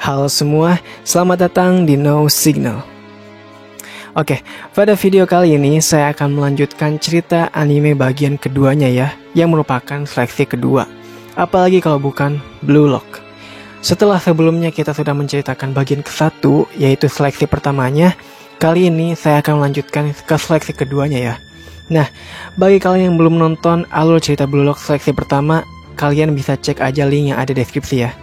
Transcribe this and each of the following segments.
Halo semua, selamat datang di No Signal. Oke, pada video kali ini saya akan melanjutkan cerita anime bagian keduanya ya, yang merupakan seleksi kedua. Apalagi kalau bukan Blue Lock. Setelah sebelumnya kita sudah menceritakan bagian ke-1, yaitu seleksi pertamanya, kali ini saya akan melanjutkan ke seleksi keduanya ya. Nah, bagi kalian yang belum nonton alur cerita Blue Lock seleksi pertama, kalian bisa cek aja link yang ada di deskripsi ya.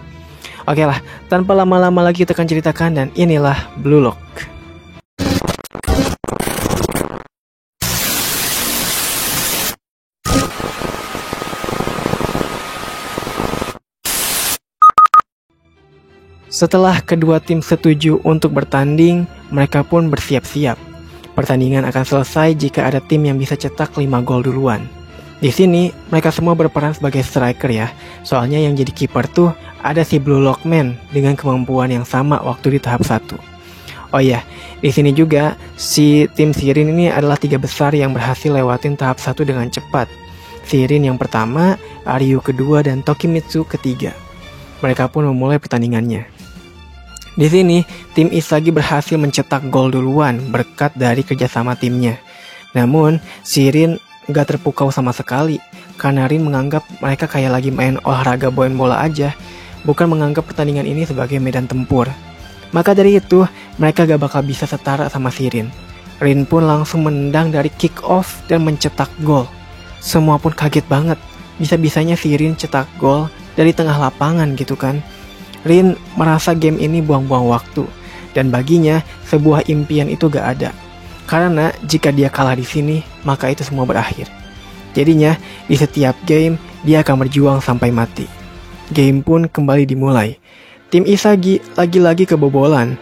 Oke lah, tanpa lama-lama lagi kita akan ceritakan, dan inilah Blue Lock. Setelah kedua tim setuju untuk bertanding, mereka pun bersiap-siap. Pertandingan akan selesai jika ada tim yang bisa cetak 5 gol duluan. Di sini, mereka semua berperan sebagai striker ya. Soalnya yang jadi kiper tuh ada si Blue Lockman dengan kemampuan yang sama waktu di tahap 1. Oh iya, di sini juga si tim Sirin ini adalah 3 besar yang berhasil lewatin tahap 1 dengan cepat. Sirin yang pertama, Aryu kedua, dan Tokimitsu ketiga. Mereka pun memulai pertandingannya. Di sini, tim Isagi berhasil mencetak gol duluan berkat dari kerjasama timnya. Namun, Sirin gak terpukau sama sekali, karena Rin menganggap mereka kayak lagi main olahraga bola bola aja, bukan menganggap pertandingan ini sebagai medan tempur. Maka dari itu, mereka gak bakal bisa setara sama si Rin. Rin pun langsung menendang dari kick off dan mencetak gol. Semua pun kaget banget, bisa-bisanya si Rin cetak gol dari tengah lapangan gitu kan. Rin merasa game ini buang-buang waktu, dan baginya sebuah impian itu gak ada. Karena jika dia kalah di sini, maka itu semua berakhir. Jadinya, di setiap game, dia akan berjuang sampai mati. Game pun kembali dimulai. Tim Isagi lagi-lagi kebobolan.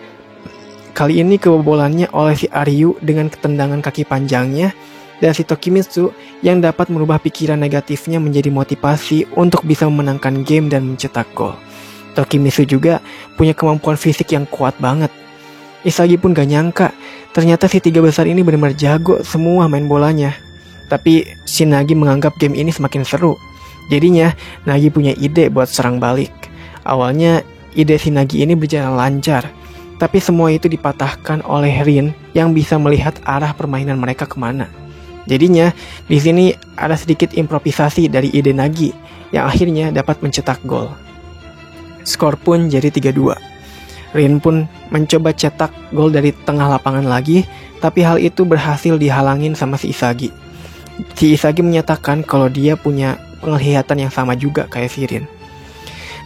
Kali ini kebobolannya oleh si Aryu dengan ketendangan kaki panjangnya, dan si Tokimitsu yang dapat merubah pikiran negatifnya menjadi motivasi untuk bisa memenangkan game dan mencetak gol. Tokimitsu juga punya kemampuan fisik yang kuat banget. Isagi pun gak nyangka, ternyata si 3 besar ini benar-benar jago semua main bolanya. Tapi si Nagi menganggap game ini semakin seru. Jadinya Nagi punya ide buat serang balik. Awalnya ide si Nagi ini berjalan lancar, tapi semua itu dipatahkan oleh Rin yang bisa melihat arah permainan mereka kemana. Jadinya di sini ada sedikit improvisasi dari ide Nagi yang akhirnya dapat mencetak gol. Skor pun jadi 3-2. Rin pun mencoba cetak gol dari tengah lapangan lagi, tapi hal itu berhasil dihalangin sama si Isagi. Si Isagi menyatakan kalau dia punya penglihatan yang sama juga kayak si Rin.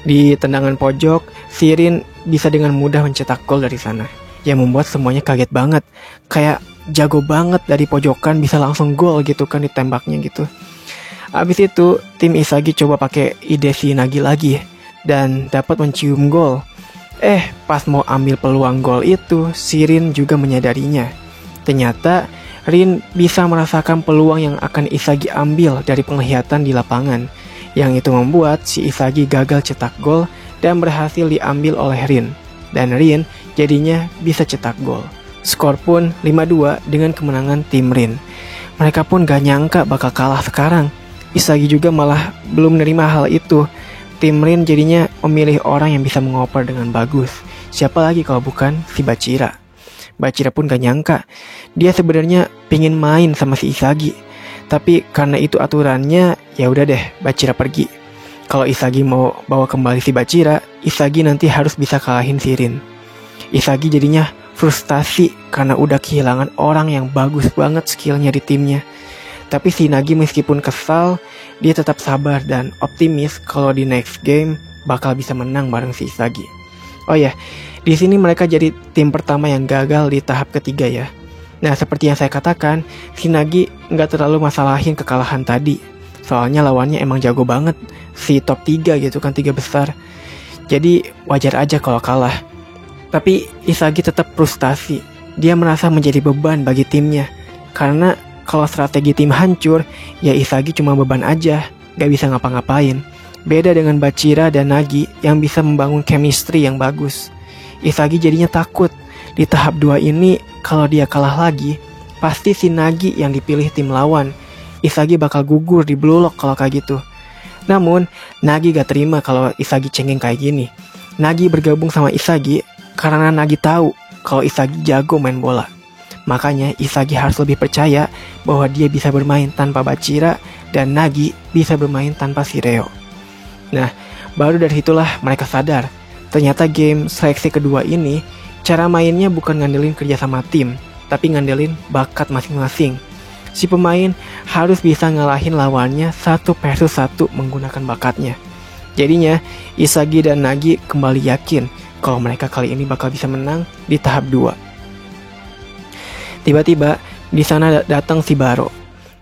Di tendangan pojok, si Rin bisa dengan mudah mencetak gol dari sana, yang membuat semuanya kaget banget. Kayak jago banget dari pojokan bisa langsung gol gitu kan ditembaknya gitu. Abis itu, tim Isagi coba pakai ide si Nagi lagi dan dapat mencium gol. Pas mau ambil peluang gol itu, si Rin juga menyadarinya. Ternyata Rin bisa merasakan peluang yang akan Isagi ambil dari penglihatan di lapangan, yang itu membuat si Isagi gagal cetak gol dan berhasil diambil oleh Rin. Dan Rin jadinya bisa cetak gol. Skor pun 5-2 dengan kemenangan tim Rin. Mereka pun gak nyangka bakal kalah sekarang. Isagi juga malah belum menerima hal itu. Tim Rin jadinya memilih orang yang bisa mengoper dengan bagus. Siapa lagi kalau bukan si Bachira. Bachira pun gak nyangka, dia sebenarnya pingin main sama si Isagi. Tapi karena itu aturannya, ya udah deh, Bachira pergi. Kalau Isagi mau bawa kembali si Bachira, Isagi nanti harus bisa kalahin si Rin. Isagi jadinya frustasi karena udah kehilangan orang yang bagus banget skillnya di timnya. Tapi si Nagi meskipun kesal, dia tetap sabar dan optimis kalau di next game bakal bisa menang bareng si Isagi. Oh ya, di sini mereka jadi tim pertama yang gagal di tahap ketiga ya. Nah, seperti yang saya katakan, si Nagi nggak terlalu masalahin kekalahan tadi. Soalnya lawannya emang jago banget, si top 3 gitu kan, 3 besar. Jadi wajar aja kalau kalah. Tapi Isagi tetap frustasi. Dia merasa menjadi beban bagi timnya. Karena kalau strategi tim hancur, ya Isagi cuma beban aja, gak bisa ngapa-ngapain. Beda dengan Bachira dan Nagi yang bisa membangun chemistry yang bagus. Isagi jadinya takut. Di tahap 2 ini, kalau dia kalah lagi, pasti si Nagi yang dipilih tim lawan. Isagi bakal gugur di Blue Lock kalau kayak gitu. Namun, Nagi gak terima kalau Isagi cengeng kayak gini. Nagi bergabung sama Isagi karena Nagi tahu kalau Isagi jago main bola. Makanya Isagi harus lebih percaya bahwa dia bisa bermain tanpa Bachira dan Nagi bisa bermain tanpa Shireo. Nah, baru dari situlah mereka sadar, ternyata game seleksi kedua ini cara mainnya bukan ngandelin kerja sama tim, tapi ngandelin bakat masing-masing. Si pemain harus bisa ngalahin lawannya 1 versus 1 menggunakan bakatnya. Jadinya Isagi dan Nagi kembali yakin kalau mereka kali ini bakal bisa menang di tahap 2. Tiba-tiba di sana datang Shibaro.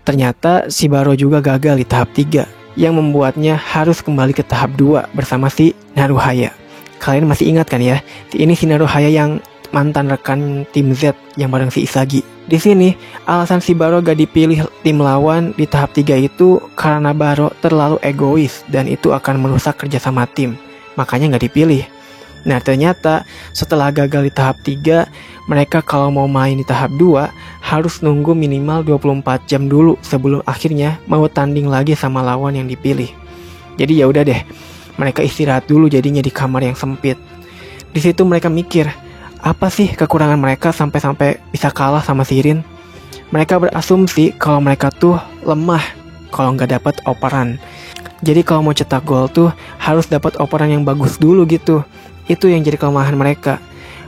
Ternyata Shibaro juga gagal di tahap 3 yang membuatnya harus kembali ke tahap 2 bersama si Naruhaya. Kalian masih ingat kan ya? Ini si Naruhaya yang mantan rekan tim Z yang bareng si Isagi. Di sini alasan Shibaro gak dipilih tim lawan di tahap 3 itu karena Baro terlalu egois dan itu akan merusak kerjasama tim. Makanya gak dipilih. Nah, ternyata setelah gagal di tahap 3, mereka kalau mau main di tahap 2 harus nunggu minimal 24 jam dulu sebelum akhirnya mau tanding lagi sama lawan yang dipilih. Jadi ya udah deh, mereka istirahat dulu jadinya di kamar yang sempit. Di situ mereka mikir, apa sih kekurangan mereka sampai bisa kalah sama Shirin? Mereka berasumsi kalau mereka tuh lemah kalau nggak dapat operan. Jadi kalau mau cetak gol tuh harus dapat operan yang bagus dulu gitu. Itu yang jadi kelemahan mereka.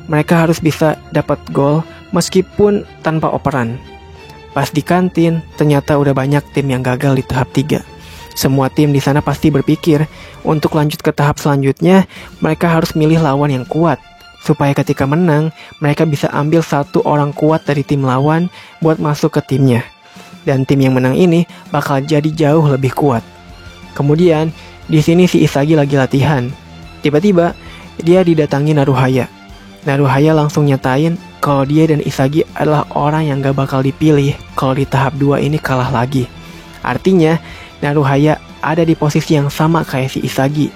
Mereka harus bisa dapat gol meskipun tanpa operan. Pas di kantin, ternyata udah banyak tim yang gagal di tahap 3. Semua tim di sana pasti berpikir, untuk lanjut ke tahap selanjutnya, mereka harus milih lawan yang kuat. Supaya ketika menang, mereka bisa ambil 1 orang kuat dari tim lawan buat masuk ke timnya. Dan tim yang menang ini bakal jadi jauh lebih kuat. Kemudian, di sini si Isagi lagi latihan. Tiba-tiba, dia didatangi Naruhaya. Naruhaya langsung nyatain kalau dia dan Isagi adalah orang yang gak bakal dipilih kalau di tahap 2 ini kalah lagi. Artinya, Naruhaya ada di posisi yang sama kayak si Isagi.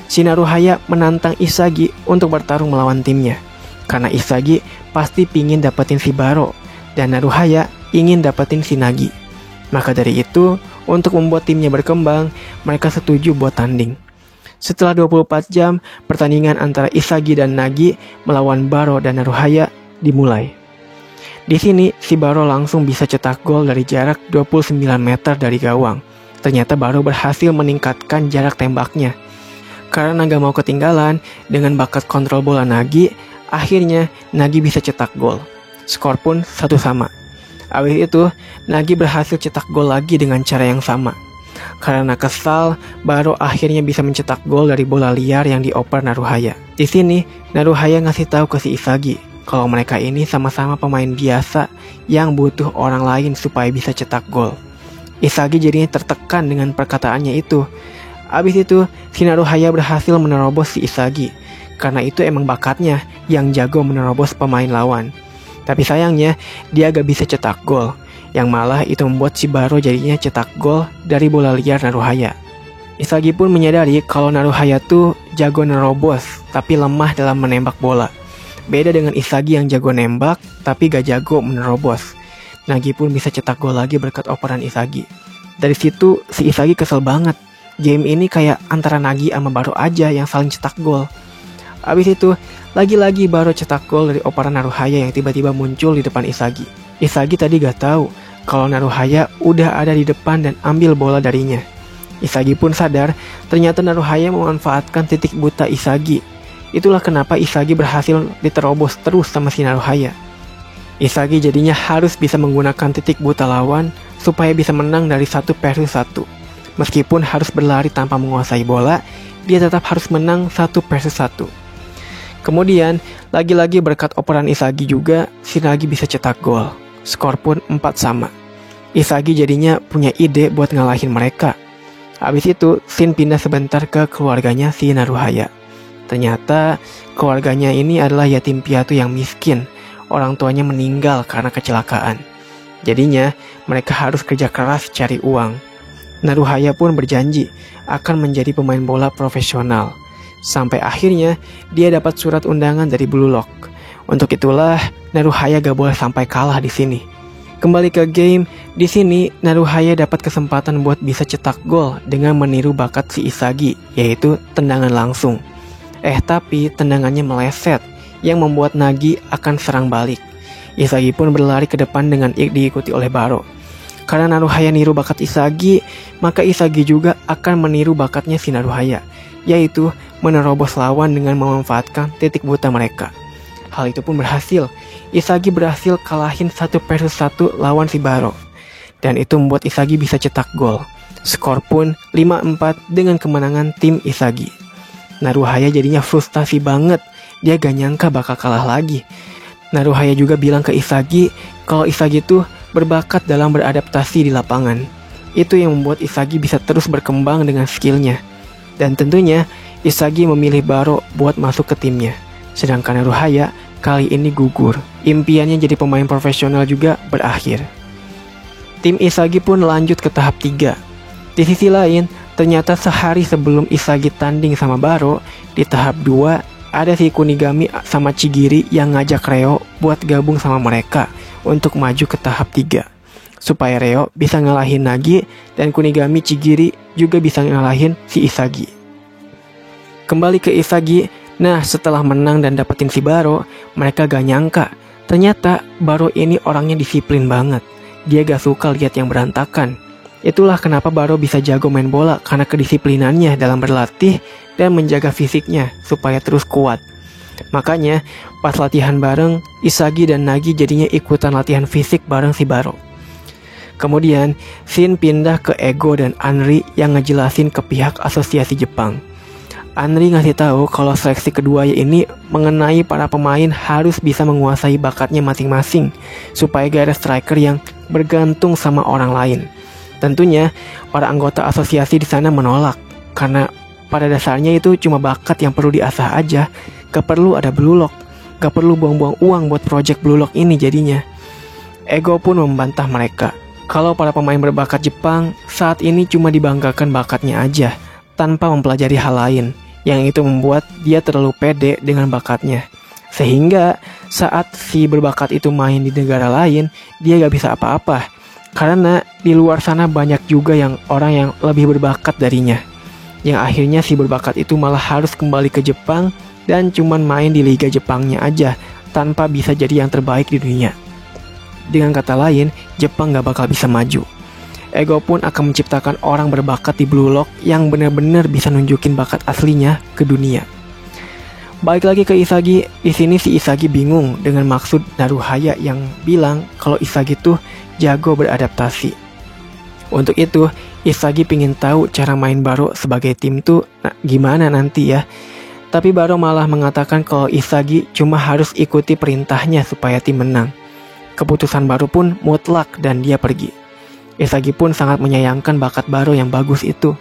Si Naruhaya menantang Isagi untuk bertarung melawan timnya. Karena Isagi pasti pingin dapetin si Baro, dan Naruhaya ingin dapetin si Nagi. Maka dari itu, untuk membuat timnya berkembang, mereka setuju buat tanding. Setelah 24 jam, pertandingan antara Isagi dan Nagi melawan Baro dan Naruhaya dimulai. Di sini, si Baro langsung bisa cetak gol dari jarak 29 meter dari gawang. Ternyata Baro berhasil meningkatkan jarak tembaknya. Karena gak mau ketinggalan, dengan bakat kontrol bola Nagi, akhirnya Nagi bisa cetak gol. Skor pun 1-1. Abis itu, Nagi berhasil cetak gol lagi dengan cara yang sama. Karena kesal, Baro akhirnya bisa mencetak gol dari bola liar yang dioper Naruhaya. Di sini, Naruhaya ngasih tahu ke si Isagi kalau mereka ini sama-sama pemain biasa yang butuh orang lain supaya bisa cetak gol. Isagi jadinya tertekan dengan perkataannya itu. Abis itu, si Naruhaya berhasil menerobos si Isagi. Karena itu emang bakatnya yang jago menerobos pemain lawan. Tapi sayangnya, dia gak bisa cetak gol. Yang malah itu membuat si Baro jadinya cetak gol dari bola liar Naruhaya. Isagi pun menyadari kalau Naruhaya tuh jago nerobos, tapi lemah dalam menembak bola. Beda dengan Isagi yang jago nembak, tapi gak jago menerobos. Nagi pun bisa cetak gol lagi berkat operan Isagi. Dari situ, si Isagi kesel banget. Game ini kayak antara Nagi sama Baro aja yang saling cetak gol. Abis itu, lagi-lagi Baro cetak gol dari operan Naruhaya yang tiba-tiba muncul di depan Isagi. Isagi tadi gak tahu kalau Naruhaya udah ada di depan dan ambil bola darinya. Isagi pun sadar ternyata Naruhaya memanfaatkan titik buta Isagi. Itulah kenapa Isagi berhasil diterobos terus sama si Naruhaya. Isagi jadinya harus bisa menggunakan titik buta lawan supaya bisa menang dari 1 versus 1. Meskipun harus berlari tanpa menguasai bola, dia tetap harus menang 1 versus 1. Kemudian, lagi-lagi berkat operan Isagi juga, si Nagi bisa cetak gol. Skor pun 4-4. Isagi jadinya punya ide buat ngalahin mereka. Habis itu, Shin pindah sebentar ke keluarganya si Naruhaya. Ternyata, keluarganya ini adalah yatim piatu yang miskin. Orang tuanya meninggal karena kecelakaan. Jadinya, mereka harus kerja keras cari uang. Naruhaya pun berjanji akan menjadi pemain bola profesional. Sampai akhirnya, dia dapat surat undangan dari Blue Lock. Untuk itulah, Naruhaya gak boleh sampai kalah di sini. Kembali ke game, di sini Naruhaya dapat kesempatan buat bisa cetak gol dengan meniru bakat si Isagi, yaitu tendangan langsung. Tapi tendangannya meleset, yang membuat Nagi akan serang balik. Isagi pun berlari ke depan dengan diikuti oleh Baro. Karena Naruhaya niru bakat Isagi, maka Isagi juga akan meniru bakatnya si Naruhaya, yaitu menerobos lawan dengan memanfaatkan titik buta mereka. Hal itu pun berhasil. Isagi berhasil kalahin 1 versus 1 lawan si Baro. Dan itu membuat Isagi bisa cetak gol. Skor pun 5-4 dengan kemenangan tim Isagi. Naruhaya jadinya frustasi banget. Dia gak nyangka bakal kalah lagi. Naruhaya juga bilang ke Isagi kalau Isagi tuh berbakat dalam beradaptasi di lapangan. Itu yang membuat Isagi bisa terus berkembang dengan skillnya. Dan tentunya Isagi memilih Baro buat masuk ke timnya. Sedangkan Naruhaya kali ini gugur. Impiannya jadi pemain profesional juga berakhir. Tim Isagi pun lanjut ke tahap 3. Di sisi lain, ternyata sehari sebelum Isagi tanding sama Baro, di tahap 2 ada si Kunigami sama Chigiri yang ngajak Reo buat gabung sama mereka untuk maju ke tahap 3. Supaya Reo bisa ngalahin Nagi dan Kunigami Chigiri juga bisa ngalahin si Isagi. Kembali ke Isagi, nah setelah menang dan dapetin si Baro, mereka gak nyangka. Ternyata Baro ini orangnya disiplin banget. Dia gak suka lihat yang berantakan. Itulah kenapa Baro bisa jago main bola karena kedisiplinannya dalam berlatih dan menjaga fisiknya supaya terus kuat. Makanya pas latihan bareng, Isagi dan Nagi jadinya ikutan latihan fisik bareng si Baro. Kemudian Shin pindah ke Ego dan Anri yang ngejelasin ke pihak asosiasi Jepang. Anri ngasih tahu kalau seleksi kedua ini mengenai para pemain harus bisa menguasai bakatnya masing-masing supaya gak ada striker yang bergantung sama orang lain. Tentunya para anggota asosiasi di sana menolak karena pada dasarnya itu cuma bakat yang perlu diasah aja. Gak perlu ada Blue Lock, gak perlu buang-buang uang buat project Blue Lock ini jadinya. Ego pun membantah mereka kalau para pemain berbakat Jepang saat ini cuma dibanggakan bakatnya aja tanpa mempelajari hal lain, yang itu membuat dia terlalu pede dengan bakatnya. Sehingga saat si berbakat itu main di negara lain, dia gak bisa apa-apa. Karena di luar sana banyak juga yang orang yang lebih berbakat darinya. Yang akhirnya si berbakat itu malah harus kembali ke Jepang dan cuman main di Liga Jepangnya aja tanpa bisa jadi yang terbaik di dunia. Dengan kata lain, Jepang gak bakal bisa maju. Ego pun akan menciptakan orang berbakat di Blue Lock yang benar-benar bisa nunjukin bakat aslinya ke dunia. Balik lagi ke Isagi, di sini si Isagi bingung dengan maksud Naruhaya yang bilang kalau Isagi tuh jago beradaptasi. Untuk itu, Isagi pingin tahu cara main Baro sebagai tim tuh gimana nanti ya. Tapi Baro malah mengatakan kalau Isagi cuma harus ikuti perintahnya supaya tim menang. Keputusan Baro pun mutlak dan dia pergi. Isagi pun sangat menyayangkan bakat Baro yang bagus itu.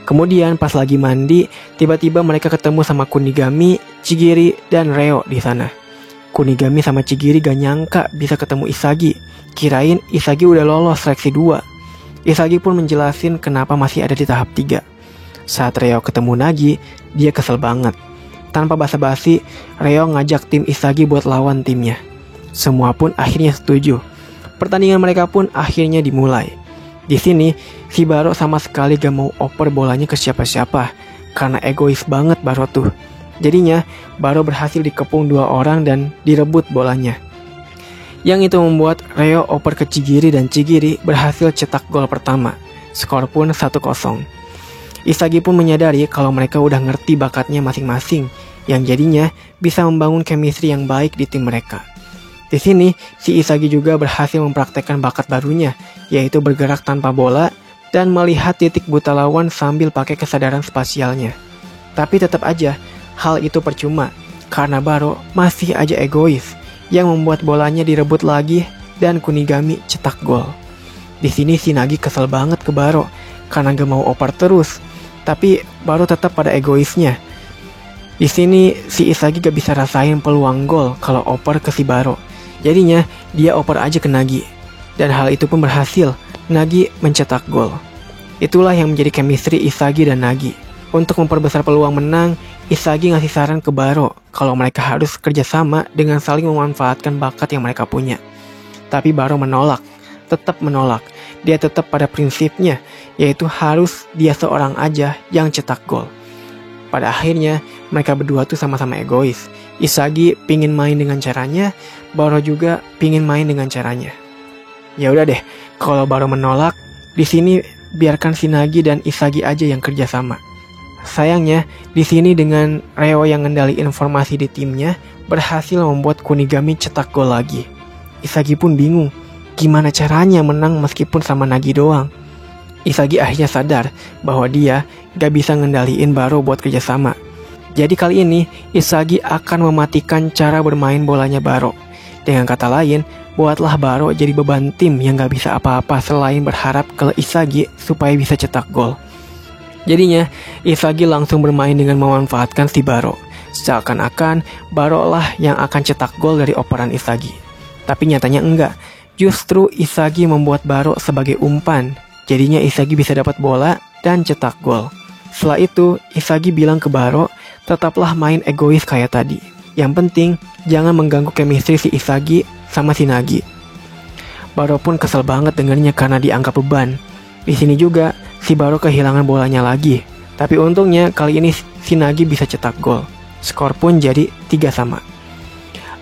Kemudian pas lagi mandi, tiba-tiba mereka ketemu sama Kunigami, Chigiri, dan Reo di sana. Kunigami sama Chigiri gak nyangka bisa ketemu Isagi. Kirain Isagi udah lolos seleksi 2. Isagi pun menjelasin kenapa masih ada di tahap 3. Saat Reo ketemu Nagi, dia kesel banget. Tanpa basa-basi, Reo ngajak tim Isagi buat lawan timnya. Semua pun akhirnya setuju. Pertandingan mereka pun akhirnya dimulai. Di sini, si Baro sama sekali gak mau oper bolanya ke siapa-siapa, karena egois banget Baro tuh. Jadinya, Baro berhasil dikepung 2 orang dan direbut bolanya. Yang itu membuat Reo oper ke Chigiri dan Chigiri berhasil cetak gol pertama. Skor pun 1-0. Isagi pun menyadari kalau mereka udah ngerti bakatnya masing-masing, yang jadinya bisa membangun chemistry yang baik di tim mereka. Di sini, si Isagi juga berhasil mempraktekkan bakat barunya, yaitu bergerak tanpa bola dan melihat titik buta lawan sambil pakai kesadaran spasialnya. Tapi tetap aja, hal itu percuma, karena Baro masih aja egois, yang membuat bolanya direbut lagi dan Kunigami cetak gol. Di sini si Nagi kesel banget ke Baro, karena gak mau oper terus, tapi Baro tetap pada egoisnya. Di sini si Isagi gak bisa rasain peluang gol kalau oper ke si Baro. Jadinya dia oper aja ke Nagi. Dan hal itu pun berhasil. Nagi mencetak gol. Itulah yang menjadi chemistry Isagi dan Nagi. Untuk memperbesar peluang menang, Isagi ngasih saran ke Baro kalau mereka harus kerjasama dengan saling memanfaatkan bakat yang mereka punya. Tapi Baro menolak. Tetap menolak. Dia tetap pada prinsipnya, yaitu harus dia seorang aja yang cetak gol. Pada akhirnya, mereka berdua tuh sama-sama egois. Isagi pingin main dengan caranya, Baro juga pingin main dengan caranya. Ya udah deh, kalau Baro menolak, di sini biarkan Shinagi dan Isagi aja yang kerjasama. Sayangnya, di sini dengan Reo yang ngendaliin informasi di timnya, berhasil membuat Kunigami cetak gol lagi. Isagi pun bingung, gimana caranya menang meskipun sama Nagi doang. Isagi akhirnya sadar bahwa dia gak bisa ngendaliin Baro buat kerjasama. Jadi kali ini, Isagi akan mematikan cara bermain bolanya Baro. Dengan kata lain, buatlah Baro jadi beban tim yang gak bisa apa-apa selain berharap ke Isagi supaya bisa cetak gol. Jadinya, Isagi langsung bermain dengan memanfaatkan si Baro. Seakan-akan Baro lah yang akan cetak gol dari operan Isagi. Tapi nyatanya enggak. Justru Isagi membuat Baro sebagai umpan. Jadinya Isagi bisa dapat bola dan cetak gol. Setelah itu, Isagi bilang ke Baro, tetaplah main egois kayak tadi. Yang penting, jangan mengganggu chemistry si Isagi sama si Nagi. Baro pun kesel banget dengarnya karena dianggap beban. Di sini juga, si Baro kehilangan bolanya lagi. Tapi untungnya kali ini si Nagi bisa cetak gol. Skor pun jadi 3-3.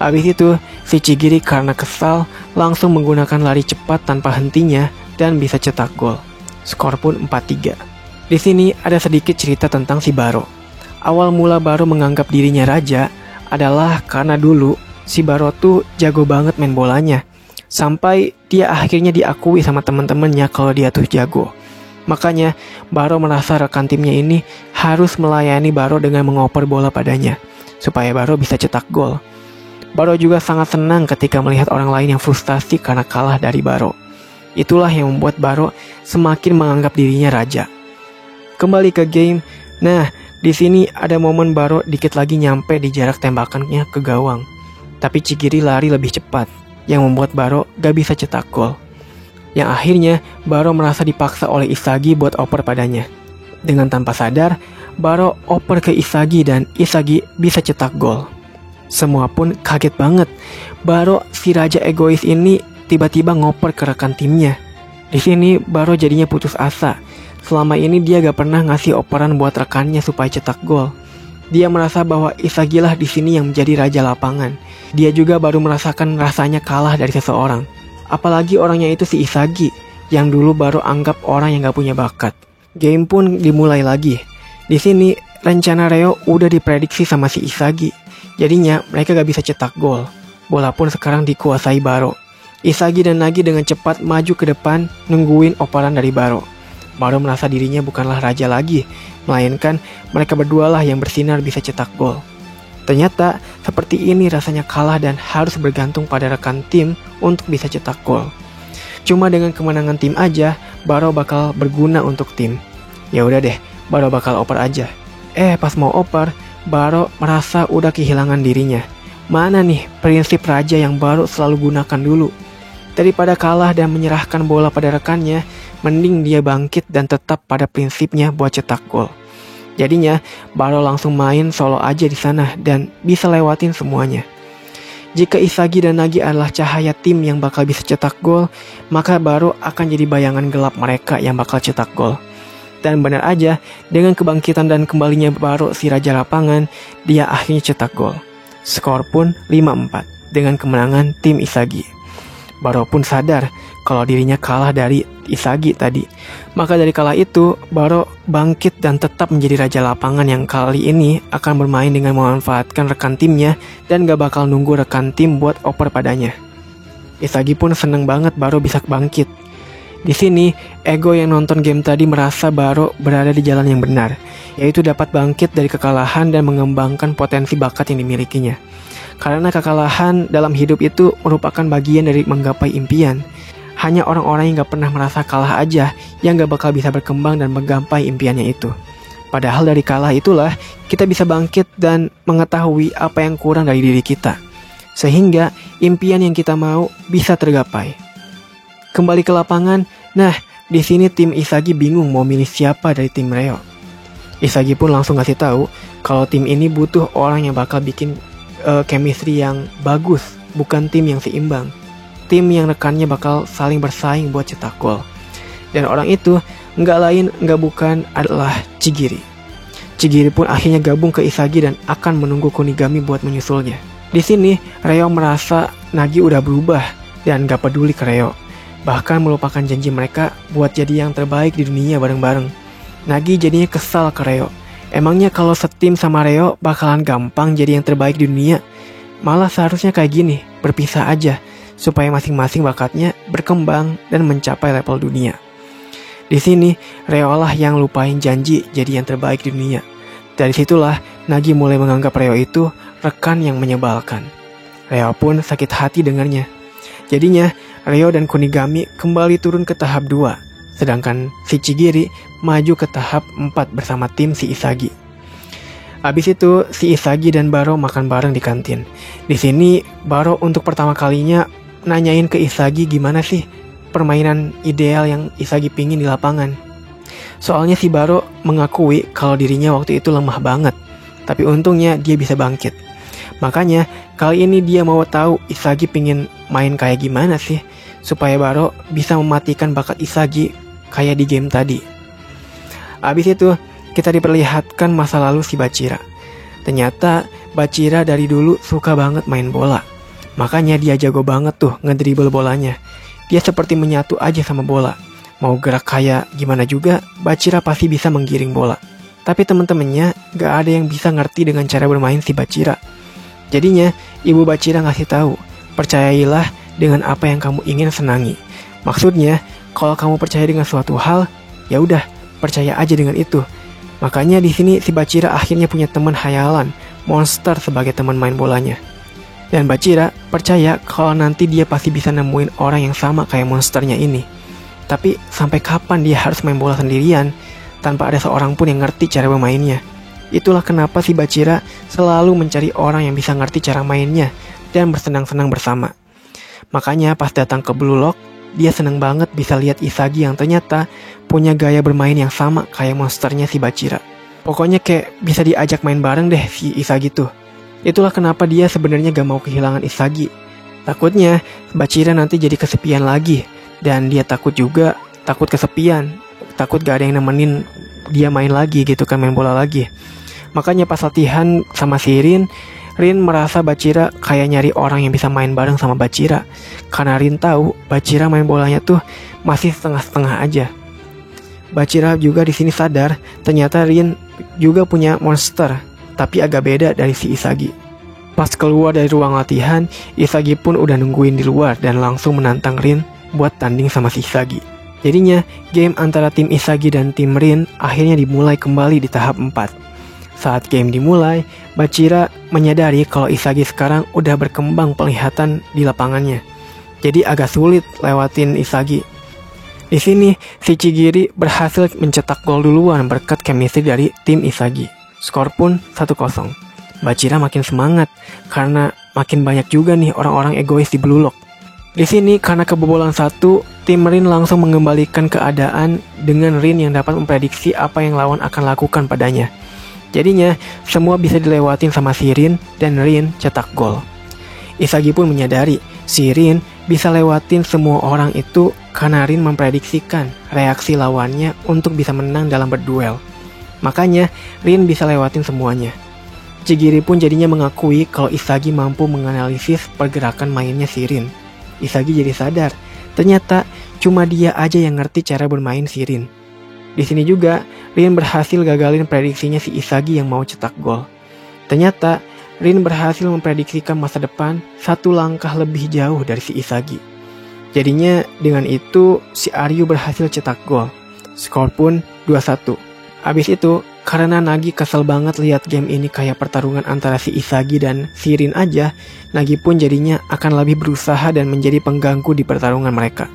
Abis itu, si Chigiri karena kesal langsung menggunakan lari cepat tanpa hentinya dan bisa cetak gol. Skor pun 4-3. Di sini ada sedikit cerita tentang si Baro. Awal mula Baro menganggap dirinya raja adalah karena dulu si Baro tuh jago banget main bolanya. Sampai dia akhirnya diakui sama teman-temannya kalau dia tuh jago. Makanya Baro merasa rekan timnya ini harus melayani Baro dengan mengoper bola padanya supaya Baro bisa cetak gol. Baro juga sangat senang ketika melihat orang lain yang frustasi karena kalah dari Baro. Itulah yang membuat Baro semakin menganggap dirinya raja. Kembali ke game. Nah, di sini ada momen Baro dikit lagi nyampe di jarak tembakannya ke gawang. Tapi Chigiri lari lebih cepat, yang membuat Baro gak bisa cetak gol. Yang akhirnya, Baro merasa dipaksa oleh Isagi buat oper padanya. Dengan tanpa sadar, Baro oper ke Isagi dan Isagi bisa cetak gol. Semua pun kaget banget. Baro, si raja egois ini, tiba-tiba ngoper ke rekan timnya. Di sini, Baro jadinya putus asa. Selama ini dia gak pernah ngasih operan buat rekannya supaya cetak gol. Dia merasa bahwa Isagi lah di sini yang menjadi raja lapangan. Dia juga baru merasakan rasanya kalah dari seseorang. Apalagi orangnya itu si Isagi, yang dulu baru anggap orang yang gak punya bakat. Game pun dimulai lagi. Di sini rencana Reo udah diprediksi sama si Isagi. Jadinya mereka gak bisa cetak gol. Bola pun sekarang dikuasai Baro. Isagi dan Nagi dengan cepat maju ke depan nungguin operan dari Baro. Baro merasa dirinya bukanlah raja lagi, melainkan mereka berdualah yang bersinar bisa cetak gol. Ternyata seperti ini rasanya kalah dan harus bergantung pada rekan tim untuk bisa cetak gol. Cuma dengan kemenangan tim aja, Baro bakal berguna untuk tim. Ya udah deh, Baro bakal oper aja. Pas mau oper, Baro merasa udah kehilangan dirinya. Mana nih prinsip raja yang Baro selalu gunakan dulu? Daripada kalah dan menyerahkan bola pada rekannya, mending dia bangkit dan tetap pada prinsipnya buat cetak gol. Jadinya, Baro langsung main solo aja di sana dan bisa lewatin semuanya. Jika Isagi dan Nagi adalah cahaya tim yang bakal bisa cetak gol, maka Baro akan jadi bayangan gelap mereka yang bakal cetak gol. Dan benar aja, dengan kebangkitan dan kembalinya Baro si raja lapangan, dia akhirnya cetak gol. Skor pun 5-4 dengan kemenangan tim Isagi. Baro pun sadar kalau dirinya kalah dari Isagi tadi. Maka dari kala itu, Baro bangkit dan tetap menjadi raja lapangan yang kali ini akan bermain dengan memanfaatkan rekan timnya dan gak bakal nunggu rekan tim buat oper padanya. Isagi pun seneng banget Baro bisa bangkit. Di sini, ego yang nonton game tadi merasa Baro berada di jalan yang benar, yaitu dapat bangkit dari kekalahan dan mengembangkan potensi bakat yang dimilikinya. Karena kekalahan dalam hidup itu merupakan bagian dari menggapai impian. Hanya orang-orang yang gak pernah merasa kalah aja yang gak bakal bisa berkembang dan menggapai impiannya itu. Padahal dari kalah itulah kita bisa bangkit dan mengetahui apa yang kurang dari diri kita, sehingga impian yang kita mau bisa tergapai. Kembali ke lapangan, nah di sini tim Isagi bingung mau milih siapa dari tim Reo. Isagi pun langsung ngasih tahu kalau tim ini butuh orang yang bakal bikin chemistry yang bagus, bukan tim yang seimbang. Tim yang rekannya bakal saling bersaing buat cetak gol. Dan orang itu nggak lain nggak bukan adalah Chigiri. Chigiri pun akhirnya gabung ke Isagi dan akan menunggu Kunigami buat menyusulnya. Di sini, Reo merasa Nagi udah berubah dan gak peduli ke Reo. Bahkan melupakan janji mereka buat jadi yang terbaik di dunia bareng-bareng. Nagi jadinya kesal ke Reo. Emangnya kalau setim sama Reo bakalan gampang jadi yang terbaik di dunia? Malah seharusnya kayak gini, berpisah aja, supaya masing-masing bakatnya berkembang dan mencapai level dunia. Di sini, Reo lah yang lupain janji jadi yang terbaik di dunia. Dari situlah, Nagi mulai menganggap Reo itu rekan yang menyebalkan. Reo pun sakit hati dengannya. Jadinya, Reo dan Kunigami kembali turun ke tahap 2, sedangkan si Chigiri maju ke tahap 4 bersama tim si Isagi. Habis itu, si Isagi dan Baro makan bareng di kantin. Di sini, Baro untuk pertama kalinya nanyain ke Isagi gimana sih permainan ideal yang Isagi pingin di lapangan. Soalnya si Baro mengakui kalau dirinya waktu itu lemah banget, tapi untungnya dia bisa bangkit. Makanya kali ini dia mau tahu Isagi pingin main kayak gimana sih, supaya Baro bisa mematikan bakat Isagi kayak di game tadi. Habis itu kita diperlihatkan masa lalu si Bachira. Ternyata Bachira dari dulu suka banget main bola. Makanya dia jago banget tuh ngedribble bolanya. Dia seperti menyatu aja sama bola. Mau gerak kayak gimana juga, Bachira pasti bisa menggiring bola. Tapi temen-temennya gak ada yang bisa ngerti dengan cara bermain si Bachira. Jadinya, ibu Bachira ngasih tahu, percayailah dengan apa yang kamu ingin senangi. Maksudnya, kalau kamu percaya dengan suatu hal, ya udah, percaya aja dengan itu. Makanya di sini si Bachira akhirnya punya teman hayalan, monster sebagai teman main bolanya. Dan Bachira percaya kalau nanti dia pasti bisa nemuin orang yang sama kayak monsternya ini. Tapi sampai kapan dia harus main bola sendirian tanpa ada seorang pun yang ngerti cara bermainnya? Itulah kenapa si Bachira selalu mencari orang yang bisa ngerti cara mainnya dan bersenang-senang bersama. Makanya pas datang ke Blue Lock, dia senang banget bisa lihat Isagi yang ternyata punya gaya bermain yang sama kayak monsternya si Bachira. Pokoknya kayak bisa diajak main bareng deh si Isagi tuh. Itulah kenapa dia sebenarnya gak mau kehilangan Isagi. Takutnya Bachira nanti jadi kesepian lagi. Dan dia takut kesepian. Takut gak ada yang nemenin dia main lagi gitu kan, main bola lagi. Makanya pas latihan sama si Rin merasa Bachira kayak nyari orang yang bisa main bareng sama Bachira. Karena Rin tahu Bachira main bolanya tuh masih setengah-setengah aja. Bachira juga di sini sadar ternyata Rin juga punya monster, tapi agak beda dari si Isagi. Pas keluar dari ruang latihan, Isagi pun udah nungguin di luar dan langsung menantang Rin buat tanding sama si Isagi. Jadinya, game antara tim Isagi dan tim Rin akhirnya dimulai kembali di tahap 4. Saat game dimulai, Bachira menyadari kalau Isagi sekarang udah berkembang penglihatan di lapangannya. Jadi agak sulit lewatin Isagi. Di sini, si Chigiri berhasil mencetak gol duluan berkat chemistry dari tim Isagi. Skor pun 1-0. Bachira makin semangat karena makin banyak juga nih orang-orang egois di Blue Lock. Di sini karena kebobolan 1, tim Rin langsung mengembalikan keadaan dengan Rin yang dapat memprediksi apa yang lawan akan lakukan padanya. Jadinya semua bisa dilewatin sama si Rin dan Rin cetak gol. Isagi pun menyadari si Rin bisa lewatin semua orang itu karena Rin memprediksikan reaksi lawannya untuk bisa menang dalam berduel. Makanya Rin bisa lewatin semuanya. Chigiri pun jadinya mengakui kalau Isagi mampu menganalisis pergerakan mainnya si Rin. Isagi jadi sadar, ternyata cuma dia aja yang ngerti cara bermain si Rin. Di sini juga, Rin berhasil gagalin prediksinya si Isagi yang mau cetak gol. Ternyata, Rin berhasil memprediksikan masa depan 1 langkah lebih jauh dari si Isagi. Jadinya, dengan itu, si Aryu berhasil cetak gol. Skor pun 2-1. Abis itu, karena Nagi kesel banget lihat game ini kayak pertarungan antara si Isagi dan si Rin aja, Nagi pun jadinya akan lebih berusaha dan menjadi pengganggu di pertarungan mereka.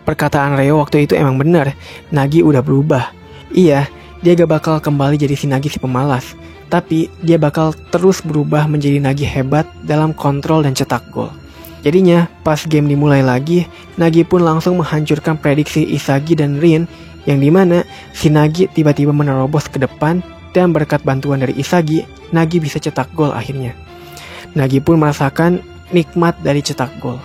Perkataan Reo waktu itu emang benar, Nagi udah berubah. Iya, dia gak bakal kembali jadi si Nagi si pemalas, tapi dia bakal terus berubah menjadi Nagi hebat dalam kontrol dan cetak gol. Jadinya, pas game dimulai lagi, Nagi pun langsung menghancurkan prediksi Isagi dan Rin, yang dimana si Nagi tiba-tiba menerobos ke depan dan berkat bantuan dari Isagi, Nagi bisa cetak gol akhirnya. Nagi pun merasakan nikmat dari cetak gol.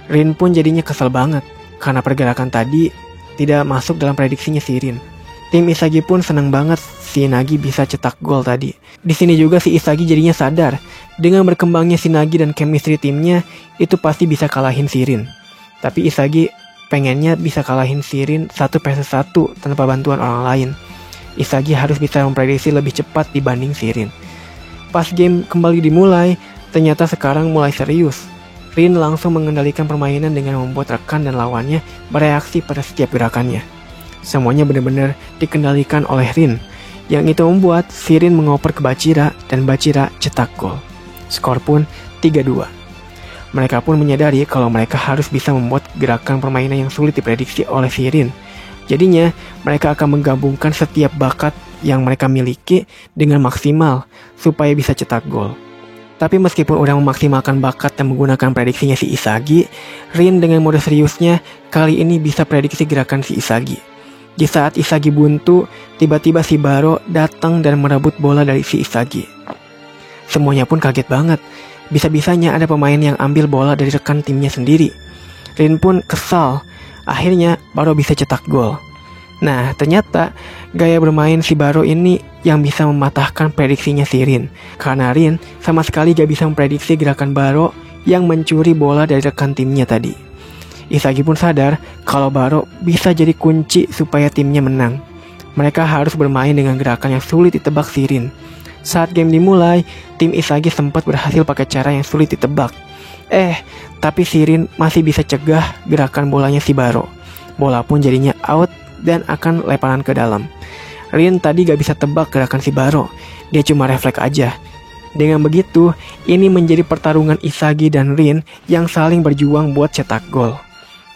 Rin pun jadinya kesel banget karena pergerakan tadi tidak masuk dalam prediksinya si Rin. Tim Isagi pun senang banget si Nagi bisa cetak gol tadi. Di sini juga si Isagi jadinya sadar, dengan berkembangnya si Nagi dan chemistry timnya, itu pasti bisa kalahin si Rin. Tapi Isagi pengennya bisa kalahin si Rin 1 versus 1 tanpa bantuan orang lain. Isagi harus bisa memprediksi lebih cepat dibanding si Rin. Pas game kembali dimulai, ternyata sekarang mulai serius. Rin langsung mengendalikan permainan dengan membuat rekan dan lawannya bereaksi pada setiap gerakannya. Semuanya benar-benar dikendalikan oleh Rin, yang itu membuat si Rin mengoper ke Bachira dan Bachira cetak gol. Skor pun 3-2. Mereka pun menyadari kalau mereka harus bisa membuat gerakan permainan yang sulit diprediksi oleh si Rin. Jadinya, mereka akan menggabungkan setiap bakat yang mereka miliki dengan maksimal supaya bisa cetak gol. Tapi meskipun udah memaksimalkan bakat dan menggunakan prediksinya si Isagi, Rin dengan mode seriusnya kali ini bisa prediksi gerakan si Isagi. Di saat Isagi buntu, tiba-tiba si Baro datang dan merebut bola dari si Isagi. Semuanya pun kaget banget. Bisa-bisanya ada pemain yang ambil bola dari rekan timnya sendiri. Rin pun kesal. Akhirnya Baro bisa cetak gol. Nah, ternyata gaya bermain si Baro ini yang bisa mematahkan prediksinya si Rin. Karena Rin sama sekali gak bisa memprediksi gerakan Baro yang mencuri bola dari rekan timnya tadi. Isagi pun sadar kalau Baro bisa jadi kunci supaya timnya menang. Mereka harus bermain dengan gerakan yang sulit ditebak si Rin. Saat game dimulai, tim Isagi sempat berhasil pakai cara yang sulit ditebak. Tapi si Rin masih bisa cegah gerakan bolanya si Baro. Bola pun jadinya out dan akan lemparan ke dalam. Rin tadi gak bisa tebak gerakan si Baro, dia cuma refleks aja. Dengan begitu, ini menjadi pertarungan Isagi dan Rin yang saling berjuang buat cetak gol.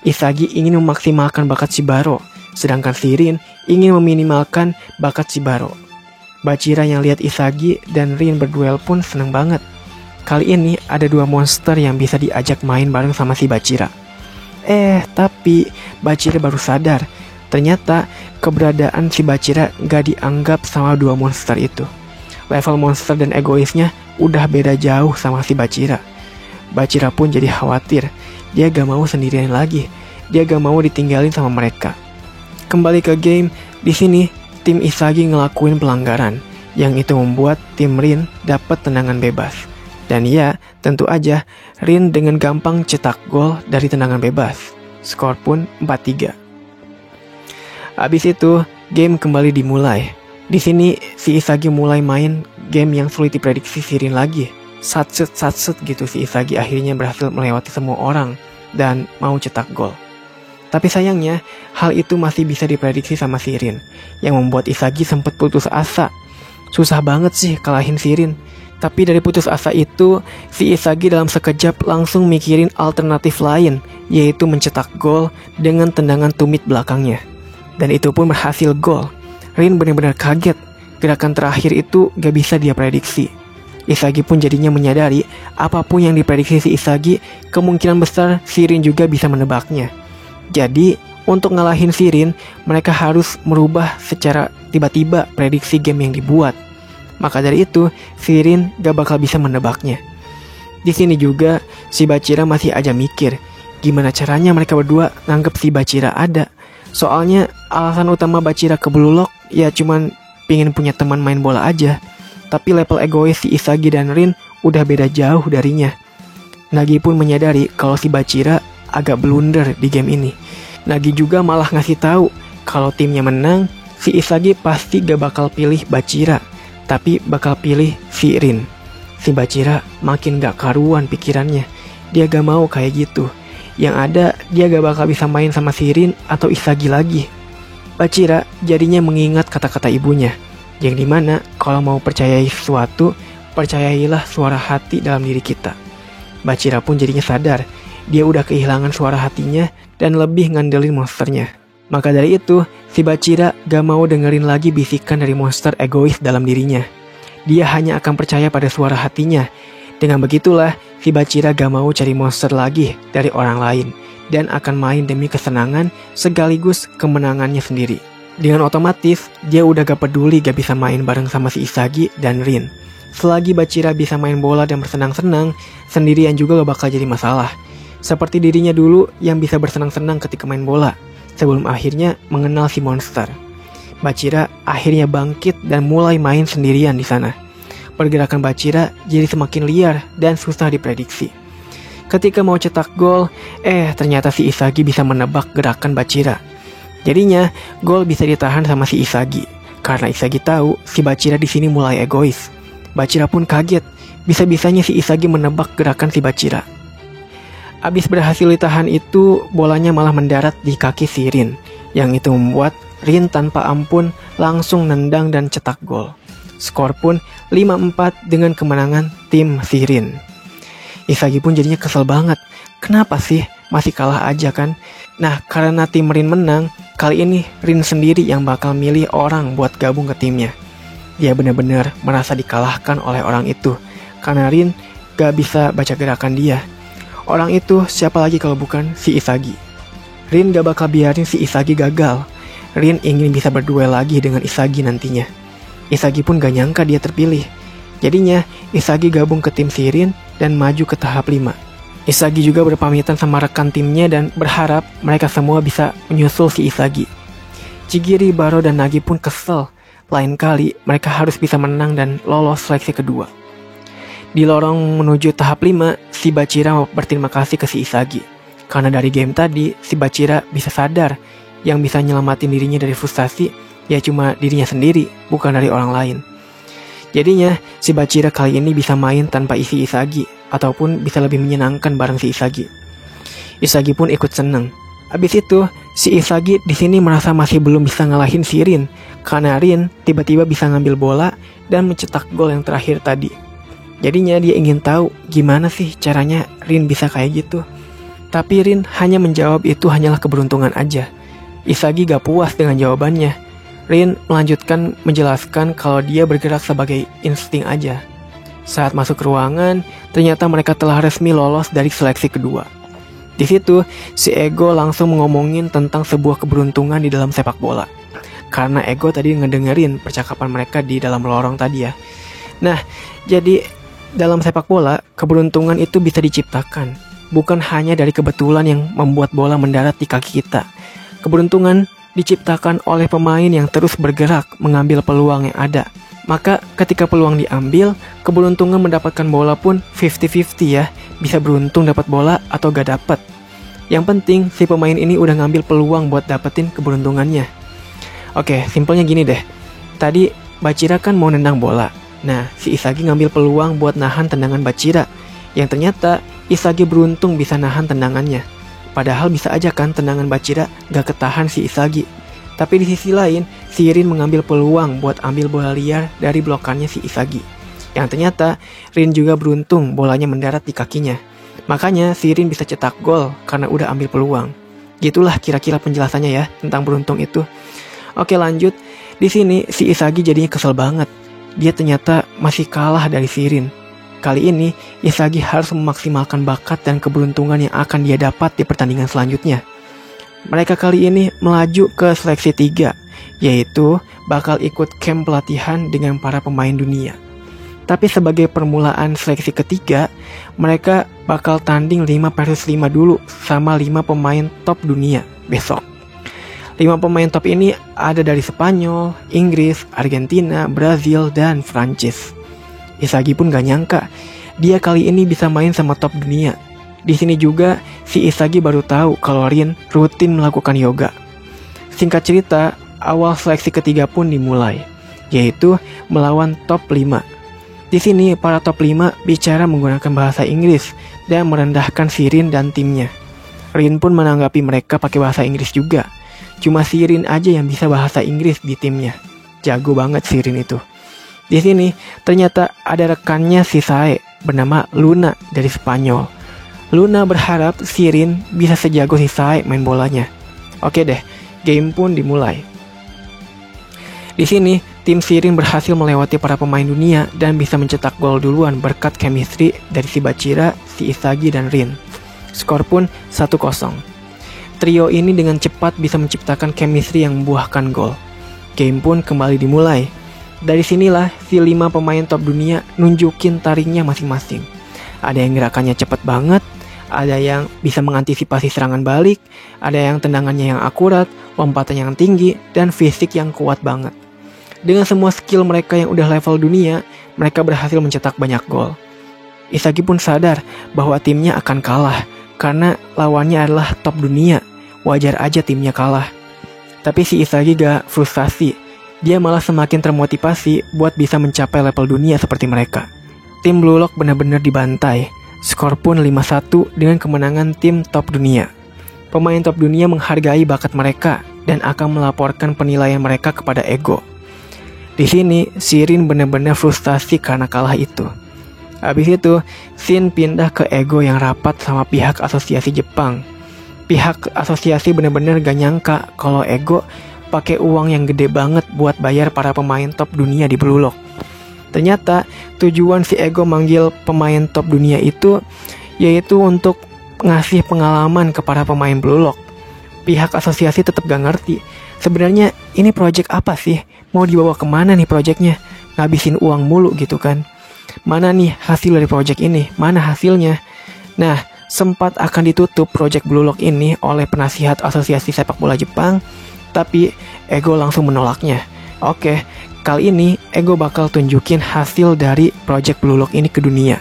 Isagi ingin memaksimalkan bakat si Baro, sedangkan si Rin ingin meminimalkan bakat si Baro. Bachira yang lihat Isagi dan Rin berduel pun seneng banget. Kali ini ada 2 monster yang bisa diajak main bareng sama si Bachira. Tapi Bachira baru sadar ternyata keberadaan si Bachira gak dianggap sama 2 monster itu. Level monster dan egoisnya udah beda jauh sama si Bachira. Bachira pun jadi khawatir. Dia gak mau sendirian lagi. Dia gak mau ditinggalin sama mereka. Kembali ke game, di sini tim Isagi ngelakuin pelanggaran, yang itu membuat tim Rin dapat tendangan bebas. Dan ya, tentu aja Rin dengan gampang cetak gol dari tendangan bebas. Skor pun 4-3. Habis itu, game kembali dimulai. Di sini si Isagi mulai main game yang sulit diprediksi si Rin lagi. Satset gitu si Isagi akhirnya berhasil melewati semua orang dan mau cetak gol. Tapi sayangnya, hal itu masih bisa diprediksi sama si Rin, yang membuat Isagi sempat putus asa. Susah banget sih kalahin si Rin. Tapi dari putus asa itu, si Isagi dalam sekejap langsung mikirin alternatif lain, yaitu mencetak gol dengan tendangan tumit belakangnya. Dan itu pun berhasil gol. Rin benar-benar kaget. Gerakan terakhir itu gak bisa dia prediksi. Isagi pun jadinya menyadari apapun yang diprediksi si Isagi, kemungkinan besar si Rin juga bisa menebaknya. Jadi, untuk ngalahin si Rin, mereka harus merubah secara tiba-tiba prediksi game yang dibuat. Maka dari itu, si Rin gak bakal bisa menebaknya. Di sini juga, si Bachira masih aja mikir, gimana caranya mereka berdua nganggep si Bachira ada. Soalnya, alasan utama Bachira ke Blue Lock, ya cuman pingin punya teman main bola aja. Tapi level egois si Isagi dan Rin udah beda jauh darinya. Nagi pun menyadari kalau si Bachira agak blunder di game ini. Nagi juga malah ngasih tahu kalau timnya menang, si Isagi pasti gak bakal pilih Bachira, tapi bakal pilih si Rin. Si Bachira makin gak karuan pikirannya. Dia gak mau kayak gitu. Yang ada, dia gak bakal bisa main sama si Rin atau Isagi lagi. Bachira jadinya mengingat kata-kata ibunya, yang dimana kalau mau percayai sesuatu, percayailah suara hati dalam diri kita. Bachira pun jadinya sadar, dia udah kehilangan suara hatinya dan lebih ngandelin monsternya. Maka dari itu, si Bachira gak mau dengerin lagi bisikan dari monster egois dalam dirinya. Dia hanya akan percaya pada suara hatinya. Dengan begitulah, si Bachira gak mau cari monster lagi dari orang lain, dan akan main demi kesenangan sekaligus kemenangannya sendiri. Dengan otomatis, dia udah gak peduli gak bisa main bareng sama si Isagi dan Rin. Selagi Bachira bisa main bola dan bersenang-senang, sendirian juga gak bakal jadi masalah. Seperti dirinya dulu yang bisa bersenang-senang ketika main bola, sebelum akhirnya mengenal si monster. Bachira akhirnya bangkit dan mulai main sendirian di sana. Pergerakan Bachira jadi semakin liar dan susah diprediksi. Ketika mau cetak gol, ternyata si Isagi bisa menebak gerakan Bachira. Jadinya, gol bisa ditahan sama si Isagi. Karena Isagi tahu si Bachira di sini mulai egois. Bachira pun kaget, bisa-bisanya si Isagi menebak gerakan si Bachira. Abis berhasil ditahan itu, bolanya malah mendarat di kaki si Rin. Yang itu membuat Rin tanpa ampun langsung nendang dan cetak gol. Skor pun 5-4 dengan kemenangan tim si Rin. Isagi pun jadinya kesel banget. Kenapa sih? Masih kalah aja kan? Nah, karena tim Rin menang, kali ini Rin sendiri yang bakal milih orang buat gabung ke timnya. Dia benar-benar merasa dikalahkan oleh orang itu. Karena Rin gak bisa baca gerakan dia. Orang itu siapa lagi kalau bukan si Isagi. Rin gak bakal biarin si Isagi gagal. Rin ingin bisa berduel lagi dengan Isagi nantinya. Isagi pun gak nyangka dia terpilih. Jadinya, Isagi gabung ke tim si Rin dan maju ke tahap 5. Isagi juga berpamitan sama rekan timnya dan berharap mereka semua bisa menyusul si Isagi. Chigiri, Baro, dan Nagi pun kesel. Lain kali, mereka harus bisa menang dan lolos seleksi kedua. Di lorong menuju tahap 5, si Bachira berterima kasih ke si Isagi. Karena dari game tadi, si Bachira bisa sadar yang bisa nyelamatin dirinya dari frustasi ya cuma dirinya sendiri, bukan dari orang lain. Jadinya, si Bachira kali ini bisa main tanpa isi Isagi, ataupun bisa lebih menyenangkan bareng si Isagi. Isagi pun ikut seneng. Abis itu, si Isagi di sini merasa masih belum bisa ngalahin si Rin, karena Rin tiba-tiba bisa ngambil bola dan mencetak gol yang terakhir tadi. Jadinya dia ingin tahu gimana sih caranya Rin bisa kayak gitu. Tapi Rin hanya menjawab itu hanyalah keberuntungan aja. Isagi gak puas dengan jawabannya. Rin melanjutkan menjelaskan kalau dia bergerak sebagai insting aja. Saat masuk ruangan, ternyata mereka telah resmi lolos dari seleksi kedua. Di situ, si Ego langsung ngomongin tentang sebuah keberuntungan di dalam sepak bola. Karena Ego tadi ngedengerin percakapan mereka di dalam lorong tadi ya. Nah, jadi dalam sepak bola, keberuntungan itu bisa diciptakan. Bukan hanya dari kebetulan yang membuat bola mendarat di kaki kita. Keberuntungan diciptakan oleh pemain yang terus bergerak mengambil peluang yang ada. Maka ketika peluang diambil, keberuntungan mendapatkan bola pun 50-50 ya. Bisa beruntung dapat bola atau gak dapat. Yang penting si pemain ini udah ngambil peluang buat dapetin keberuntungannya. Oke, simpelnya gini deh. Tadi Bachira kan mau nendang bola. Nah, si Isagi ngambil peluang buat nahan tendangan Bachira. Yang ternyata Isagi beruntung bisa nahan tendangannya. Padahal bisa aja kan tendangan Bachira gak ketahan si Isagi. Tapi di sisi lain, si Rin mengambil peluang buat ambil bola liar dari blokannya si Isagi. Yang ternyata, Rin juga beruntung bolanya mendarat di kakinya. Makanya si Rin bisa cetak gol karena udah ambil peluang. Gitulah kira-kira penjelasannya ya tentang beruntung itu. Oke lanjut, di sini si Isagi jadinya kesel banget. Dia ternyata masih kalah dari si Rin. Kali ini, Isagi harus memaksimalkan bakat dan keberuntungan yang akan dia dapat di pertandingan selanjutnya. Mereka kali ini melaju ke seleksi 3, yaitu bakal ikut camp pelatihan dengan para pemain dunia. Tapi sebagai permulaan seleksi ketiga, mereka bakal tanding 5 versus 5 dulu sama 5 pemain top dunia besok. 5 pemain top ini ada dari Spanyol, Inggris, Argentina, Brazil, dan Prancis. Isagi pun gak nyangka, dia kali ini bisa main sama top dunia. Di sini juga, si Isagi baru tahu kalau Rin rutin melakukan yoga. Singkat cerita, awal seleksi ketiga pun dimulai, yaitu melawan top 5. Di sini, para top 5 bicara menggunakan bahasa Inggris dan merendahkan si Rin dan timnya. Rin pun menanggapi mereka pakai bahasa Inggris juga. Cuma si Rin aja yang bisa bahasa Inggris di timnya. Jago banget si Rin itu. Di sini, ternyata ada rekannya si Sae bernama Luna dari Spanyol. Luna berharap si Rin bisa sejago si Sae main bolanya. Oke deh, game pun dimulai. Di sini, tim si Rin berhasil melewati para pemain dunia dan bisa mencetak gol duluan berkat chemistry dari si Bachira, si Isagi, dan Rin. Skor pun 1-0. Trio ini dengan cepat bisa menciptakan chemistry yang membuahkan gol. Game pun kembali dimulai. Dari sinilah si 5 pemain top dunia nunjukin taringnya masing-masing. Ada yang gerakannya cepat banget, ada yang bisa mengantisipasi serangan balik, ada yang tendangannya yang akurat, lompatan yang tinggi, dan fisik yang kuat banget. Dengan semua skill mereka yang udah level dunia, mereka berhasil mencetak banyak gol. Isagi pun sadar bahwa timnya akan kalah, karena lawannya adalah top dunia. Wajar aja timnya kalah. Tapi si Isagi gak frustasi. Dia malah semakin termotivasi buat bisa mencapai level dunia seperti mereka. Tim Blue Lock benar-benar dibantai. Skor pun 5-1 dengan kemenangan tim top dunia. Pemain top dunia menghargai bakat mereka dan akan melaporkan penilaian mereka kepada Ego. Di sini, Shirin benar-benar frustasi karena kalah itu. Habis itu, Shin pindah ke Ego yang rapat sama pihak asosiasi Jepang. Pihak asosiasi benar-benar gak nyangka kalau Ego pakai uang yang gede banget buat bayar para pemain top dunia di Blue Lock. Ternyata tujuan si Ego manggil pemain top dunia itu yaitu untuk ngasih pengalaman ke para pemain Blue Lock. Pihak asosiasi tetap gak ngerti. Sebenarnya ini project apa sih? Mau dibawa kemana nih projectnya? Ngabisin uang mulu gitu kan? Mana nih hasil dari project ini? Mana hasilnya? Nah, sempat akan ditutup project Blue Lock ini oleh penasihat asosiasi sepak bola Jepang. Tapi Ego langsung menolaknya. Oke, kali ini Ego bakal tunjukin hasil dari project Blue Lock ini ke dunia,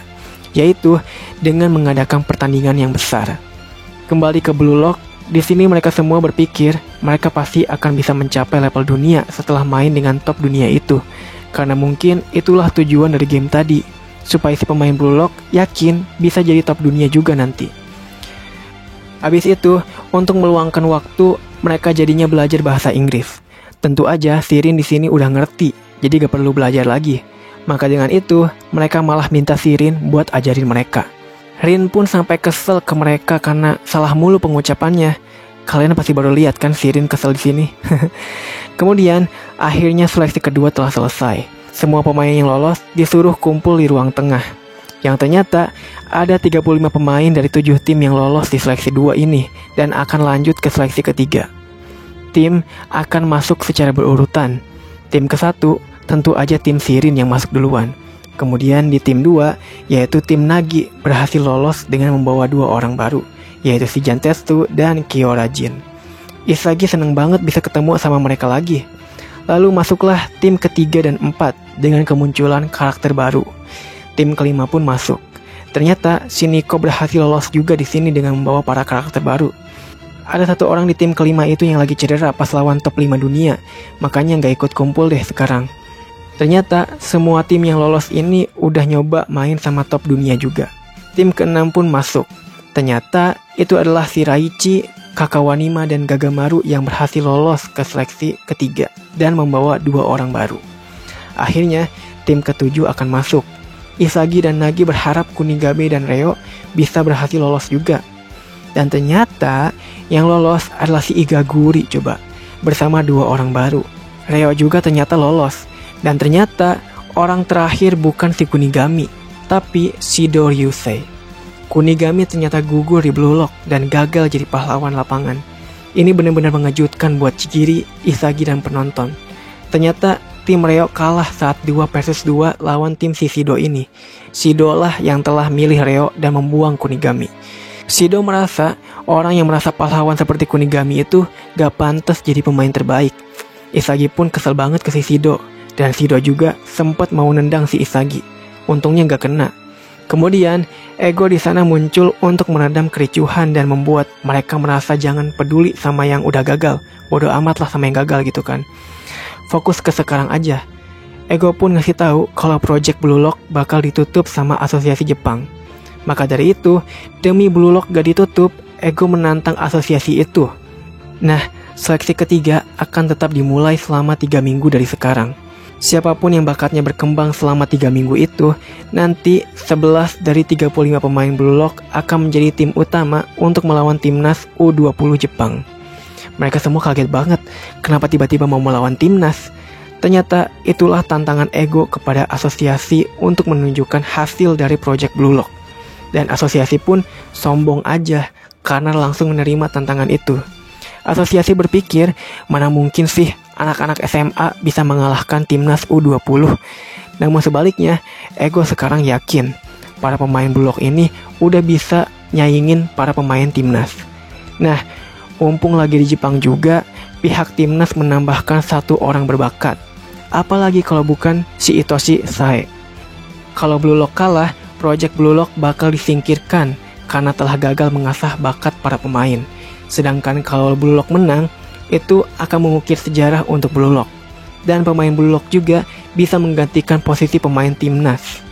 yaitu dengan mengadakan pertandingan yang besar. Kembali ke Blue Lock, di sini mereka semua berpikir mereka pasti akan bisa mencapai level dunia setelah main dengan top dunia itu. Karena mungkin itulah tujuan dari game tadi, supaya si pemain Blue Lock yakin bisa jadi top dunia juga nanti. Habis itu, untuk meluangkan waktu, mereka jadinya belajar bahasa Inggris. Tentu aja Shirin di sini udah ngerti, jadi gak perlu belajar lagi. Maka dengan itu, mereka malah minta Shirin buat ajarin mereka. Rin pun sampai kesel ke mereka karena salah mulu pengucapannya. Kalian pasti baru lihat kan Shirin kesel di sini. Kemudian, akhirnya seleksi kedua telah selesai. Semua pemain yang lolos disuruh kumpul di ruang tengah. Yang ternyata ada 35 pemain dari 7 tim yang lolos di seleksi 2 ini dan akan lanjut ke seleksi ketiga. Tim akan masuk secara berurutan. Tim ke-1 tentu aja tim Shirin yang masuk duluan. Kemudian di tim 2 yaitu tim Nagi berhasil lolos dengan membawa 2 orang baru, yaitu si Jantetsu dan Kiora Jin. Isagi seneng banget bisa ketemu sama mereka lagi. Lalu masuklah tim ketiga dan 4 dengan kemunculan karakter baru. Tim kelima pun masuk. Ternyata si Nico berhasil lolos juga di sini dengan membawa para karakter baru. Ada 1 orang di tim kelima itu yang lagi cedera pas lawan top 5 dunia, makanya nggak ikut kumpul deh sekarang. Ternyata semua tim yang lolos ini udah nyoba main sama top dunia juga. Tim ke-6 pun masuk. Ternyata itu adalah si Raichi, Kakawanima, dan Gagamaru yang berhasil lolos ke seleksi ketiga dan membawa 2 orang baru. Akhirnya tim ke-7 akan masuk. Isagi dan Nagi berharap Kunigame dan Reo bisa berhasil lolos juga. Dan ternyata yang lolos adalah si Igaguri coba, bersama 2 orang baru. Reo juga ternyata lolos. Dan ternyata orang terakhir bukan si Kunigami, tapi si Doryusei. Kunigami ternyata gugur di Blue Lock dan gagal jadi pahlawan lapangan. Ini benar-benar mengejutkan buat Chigiri, Isagi, dan penonton. Ternyata tim Reo kalah saat 2 versus 2 lawan tim si Shido ini. Shido lah yang telah milih Reo dan membuang Kunigami. Shido merasa orang yang merasa pahlawan seperti Kunigami itu gak pantas jadi pemain terbaik. Isagi pun kesel banget ke si Shido. Dan Shido juga sempat mau nendang si Isagi. Untungnya gak kena. Kemudian, Ego di sana muncul untuk meredam kericuhan dan membuat mereka merasa jangan peduli sama yang udah gagal. Bodoh amat lah sama yang gagal gitu kan. Fokus ke sekarang aja. Ego pun ngasih tahu kalau project Blue Lock bakal ditutup sama asosiasi Jepang. Maka dari itu, demi Blue Lock gak ditutup, Ego menantang asosiasi itu. Nah, seleksi ketiga akan tetap dimulai selama 3 minggu dari sekarang. Siapapun yang bakatnya berkembang selama 3 minggu itu, nanti 11 dari 35 pemain Blue Lock akan menjadi tim utama untuk melawan timnas U20 Jepang. Mereka semua kaget banget, kenapa tiba-tiba mau melawan timnas? Ternyata itulah tantangan Ego kepada asosiasi untuk menunjukkan hasil dari project Blue Lock. Dan asosiasi pun sombong aja karena langsung menerima tantangan itu. Asosiasi berpikir, mana mungkin sih anak-anak SMA bisa mengalahkan timnas U20. Namun sebaliknya, Ego sekarang yakin para pemain Blue Lock ini udah bisa nyaingin para pemain timnas. Nah, mumpung lagi di Jepang juga, pihak timnas menambahkan 1 orang berbakat. Apalagi kalau bukan si Itoshi Sae. Kalau Blue Lock kalah, Project Blue Lock bakal disingkirkan karena telah gagal mengasah bakat para pemain. Sedangkan kalau Blue Lock menang, itu akan mengukir sejarah untuk Blue Lock. Dan pemain Blue Lock juga bisa menggantikan posisi pemain timnas.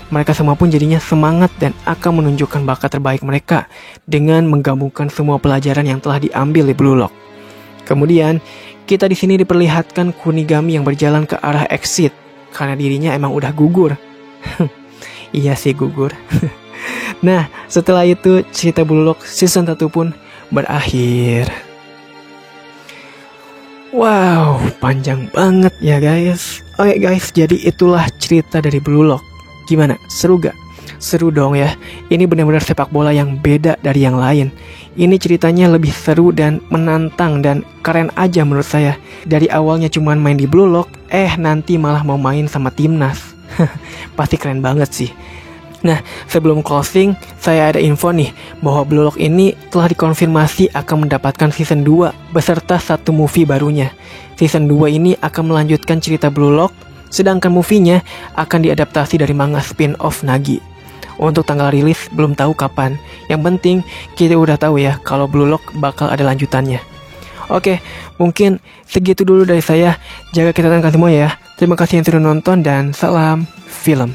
Mereka semua pun jadinya semangat dan akan menunjukkan bakat terbaik mereka dengan menggabungkan semua pelajaran yang telah diambil di Blue Lock. Kemudian, kita di sini diperlihatkan Kunigami yang berjalan ke arah exit karena dirinya emang udah gugur. Iya sih, gugur. Nah, setelah itu cerita Blue Lock season 1 pun berakhir. Wow, panjang banget ya guys. Oke guys, jadi itulah cerita dari Blue Lock. Gimana? Seru gak? Seru dong ya. Ini benar-benar sepak bola yang beda dari yang lain. Ini ceritanya lebih seru dan menantang dan keren aja menurut saya. Dari awalnya cuman main di Blue Lock, nanti malah mau main sama timnas. Pasti keren banget sih. Nah, sebelum closing, saya ada info nih bahwa Blue Lock ini telah dikonfirmasi akan mendapatkan season 2 beserta 1 movie barunya. Season 2 ini akan melanjutkan cerita Blue Lock, sedangkan movie-nya akan diadaptasi dari manga spin-off Nagi. Untuk tanggal rilis belum tahu kapan. Yang penting kita udah tahu ya kalau Blue Lock bakal ada lanjutannya. Oke, mungkin segitu dulu dari saya. Jaga kesehatan kalian semua ya. Terima kasih yang sudah nonton dan salam film.